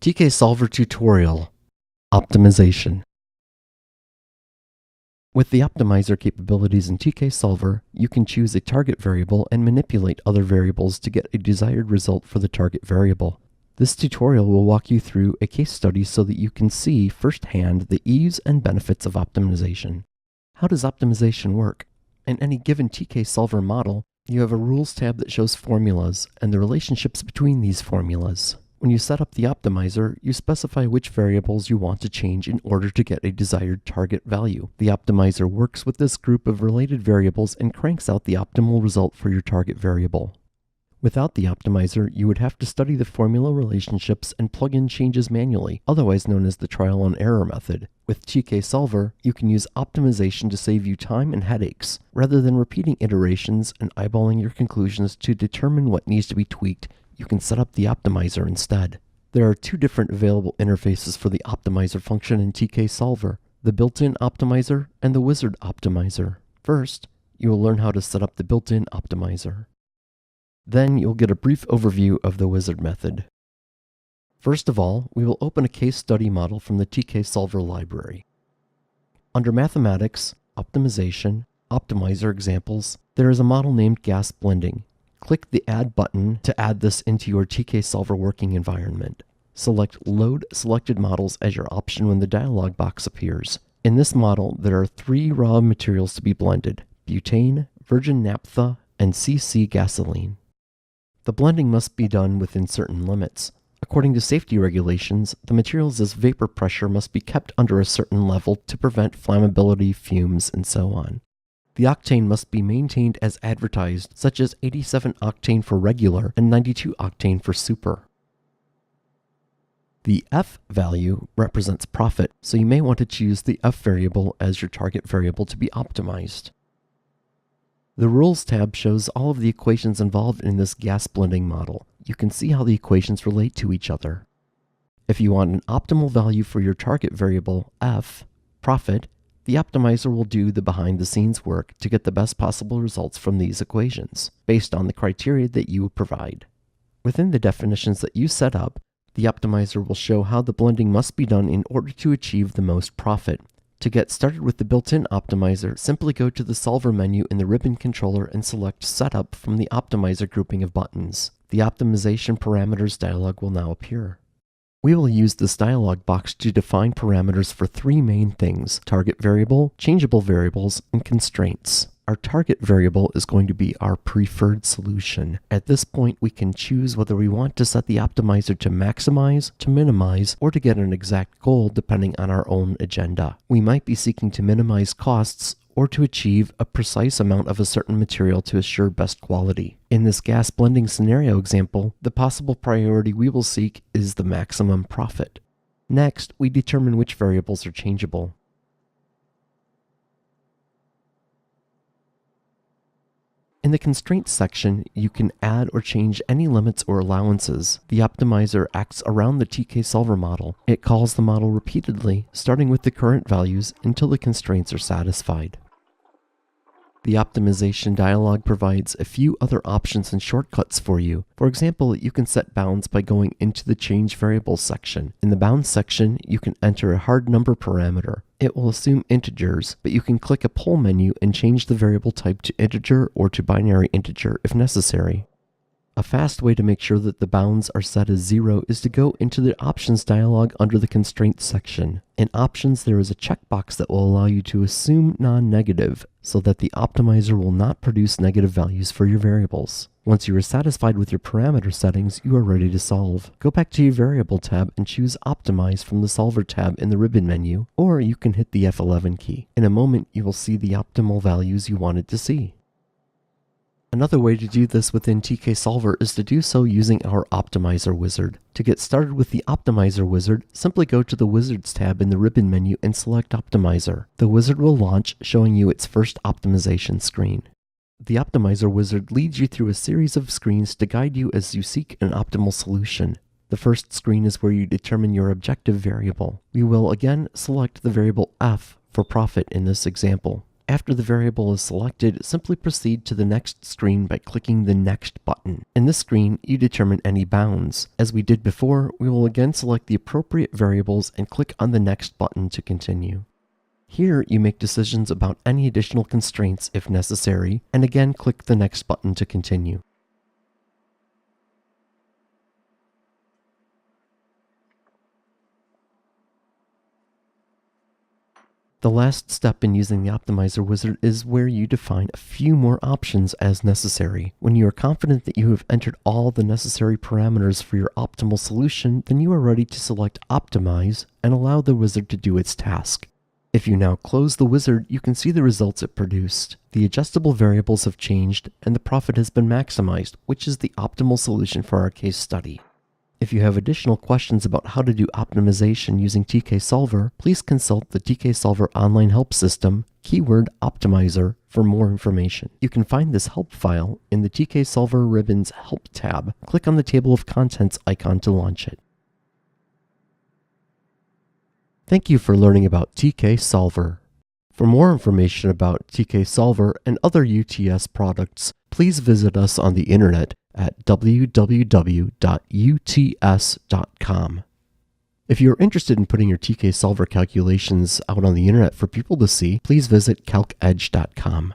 TK Solver Tutorial Optimization. With the optimizer capabilities in TK Solver, you can choose a target variable and manipulate other variables to get a desired result for the target variable. This tutorial will walk you through a case study so that you can see firsthand the ease and benefits of optimization. How does optimization work? In any given TK Solver model, you have a Rules tab that shows formulas and the relationships between these formulas. When you set up the optimizer, you specify which variables you want to change in order to get a desired target value. The optimizer works with this group of related variables and cranks out the optimal result for your target variable. Without the optimizer, you would have to study the formula relationships and plug in changes manually, otherwise known as the trial and error method. With TK Solver, you can use optimization to save you time and headaches, rather than repeating iterations and eyeballing your conclusions to determine what needs to be tweaked. You can set up the optimizer instead. There are two different available interfaces for the optimizer function in TK Solver, the built-in optimizer and the wizard optimizer. First, you will learn how to set up the built-in optimizer. Then you'll get a brief overview of the wizard method. First of all, we will open a case study model from the TK Solver library. Under Mathematics, Optimization, Optimizer Examples, there is a model named Gas Blending. Click the Add button to add this into your TK Solver working environment. Select Load Selected Models as your option when the dialog box appears. In this model, there are 3 raw materials to be blended: butane, virgin naphtha, and CC gasoline. The blending must be done within certain limits. According to safety regulations, the materials' vapor pressure must be kept under a certain level to prevent flammability, fumes, and so on. The octane must be maintained as advertised, such as 87 octane for regular and 92 octane for super. The F value represents profit, so you may want to choose the F variable as your target variable to be optimized. The Rules tab shows all of the equations involved in this gas blending model. You can see how the equations relate to each other. If you want an optimal value for your target variable, F, profit, the optimizer will do the behind-the-scenes work to get the best possible results from these equations, based on the criteria that you provide. Within the definitions that you set up, the optimizer will show how the blending must be done in order to achieve the most profit. To get started with the built-in optimizer, simply go to the Solver menu in the ribbon controller and select Setup from the optimizer grouping of buttons. The optimization parameters dialog will now appear. We will use this dialog box to define parameters for 3 main things: target variable, changeable variables, and constraints. Our target variable is going to be our preferred solution. At this point, we can choose whether we want to set the optimizer to maximize, to minimize, or to get an exact goal depending on our own agenda. We might be seeking to minimize costs or to achieve a precise amount of a certain material to assure best quality. In this gas blending scenario example, the possible priority we will seek is the maximum profit. Next, we determine which variables are changeable. In the Constraints section, you can add or change any limits or allowances. The optimizer acts around the TK Solver model. It calls the model repeatedly, starting with the current values until the constraints are satisfied. The optimization dialog provides a few other options and shortcuts for you. For example, you can set bounds by going into the Change Variables section. In the Bounds section, you can enter a hard number parameter. It will assume integers, but you can click a poll menu and change the variable type to integer or to binary integer if necessary. A fast way to make sure that the bounds are set as 0 is to go into the Options dialog under the Constraints section. In Options, there is a checkbox that will allow you to assume non-negative, so that the optimizer will not produce negative values for your variables. Once you are satisfied with your parameter settings, you are ready to solve. Go back to your Variable tab and choose Optimize from the Solver tab in the ribbon menu, or you can hit the F11 key. In a moment, you will see the optimal values you wanted to see. Another way to do this within TK Solver is to do so using our Optimizer wizard. To get started with the Optimizer wizard, simply go to the Wizards tab in the ribbon menu and select Optimizer. The wizard will launch, showing you its first optimization screen. The Optimizer wizard leads you through a series of screens to guide you as you seek an optimal solution. The first screen is where you determine your objective variable. We will again select the variable F for profit in this example. After the variable is selected, simply proceed to the next screen by clicking the Next button. In this screen, you determine any bounds. As we did before, we will again select the appropriate variables and click on the Next button to continue. Here, you make decisions about any additional constraints if necessary, and again click the Next button to continue. The last step in using the Optimizer Wizard is where you define a few more options as necessary. When you are confident that you have entered all the necessary parameters for your optimal solution, then you are ready to select Optimize and allow the wizard to do its task. If you now close the wizard, you can see the results it produced. The adjustable variables have changed and the profit has been maximized, which is the optimal solution for our case study. If you have additional questions about how to do optimization using TK Solver, please consult the TK Solver online help system, keyword Optimizer, for more information. You can find this help file in the TK Solver Ribbon's Help tab. Click on the Table of Contents icon to launch it. Thank you for learning about TK Solver. For more information about TK Solver and other UTS products, please visit us on the internet at www.uts.com. If you're interested in putting your TK Solver calculations out on the internet for people to see, please visit calcedge.com.